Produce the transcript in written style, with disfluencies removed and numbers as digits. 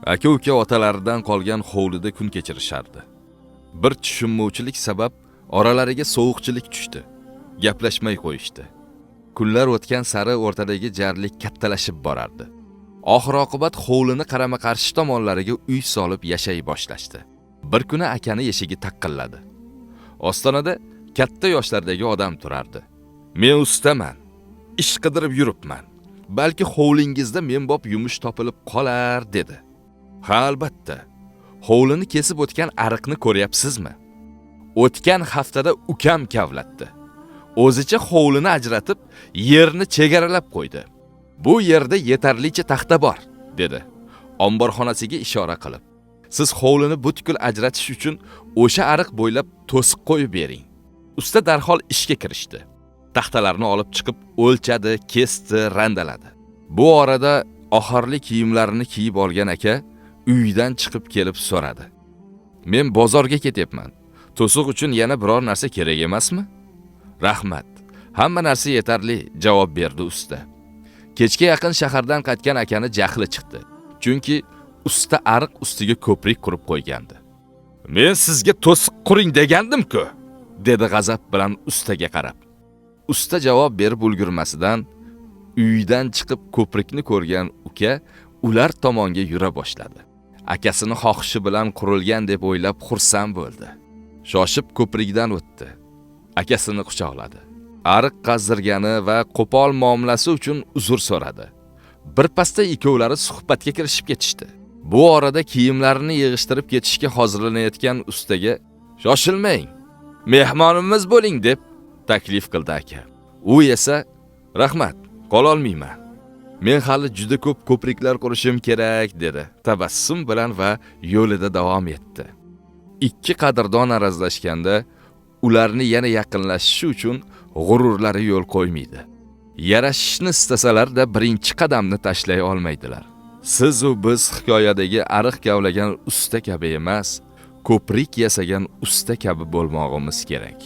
Aka-uka otalaridan qolgan hovlida kun kechirishardi. Bir tushunmovchilik sabab oralariga sovuqchilik tushdi. Gaplashmay qo'yishdi. Kunlar o'tgan sari o'rtadagi jarlik kattalashib borardi. Oxir-oqibat hovlini qarama-qarshi tomonlariga uy solib yashay boshlashdi. Bir kuni akani eshigi taqqilladi. Ostonada katta yoshlardagi odam turardi. "Men ustaman. Ish qidirib yuribman. Balki hovlingizda menbop yumush topilib qolar" dedi. "Ha, albatta. Hovlini kesib o'tgan ariqni ko'ryapsizmi? O'tgan haftada ukam kavlatdi. O'zicha hovlini ajratib, yerni chegaralab qo'ydi. Bu yerda yetarlicha taxta bor" dedi, omborxonasiga ishora qilib. "Siz hovlini butkul ajratish uchun o'sha ariq bo'ylab to'siq qo'yib bering." Usta darhol ishga kirishdi. Taxtalarni olib chiqib o'lchadi, kesdi, randaladi. Bu orada oxirgi kiyimlarini kiyib olgan aka uydan chiqib kelib so'radi. "Men bozorga ketyapman. To'siq uchun yana biror narsa kerak emasmi?" "Rahmat. Hamma narsa yetarli", javob berdi usta. Kechga yaqin shahardan qaytgan akani jahli chiqdi. Chunki usta ariq ustiga ko'prik qurib qo'ygandi. "Men sizga to'siq quring degandim-ku", dedi g'azab bilan ustaga qarab. Usta javob berib ulgurmasidan uydan chiqib ko'prikni ko'rgan uka ular tomonga yura boshladi. Akasini xohishi bilan qurilgan deb o'ylab xursand bo'ldi. Shoshib ko'prikdan o'tdi. Akasini quchoqladi. Ariq qazdirgani va qo'pol muomalasi uchun uzr so'radi. Bir pasda ikkovlari suhbatga kirishib ketishdi. Bu orada kiyimlarini yig'ishtirib ketishga hozirlanayotgan ustaga "Shoshilmang, mehmonimiz bo'ling" deb taklif qildi aka. U esa "Rahmat, qololmayman. Men hali juda ko'p ko'priklar qurishim kerak" dedi tabassum bilan va yo'lida davom etdi. Ikki qadrdon arazlashganda ularni yana yaqinlashishi uchun g'ururlari yo'l qo'ymaydi. Yarashishni istasalar-da birinchi qadamni tashlay olmaydilar. Siz u biz hikoyadagi ariq kavlagan usta kabi emas, ko'prik yasagan usta kabi bo'lmog'imiz kerak.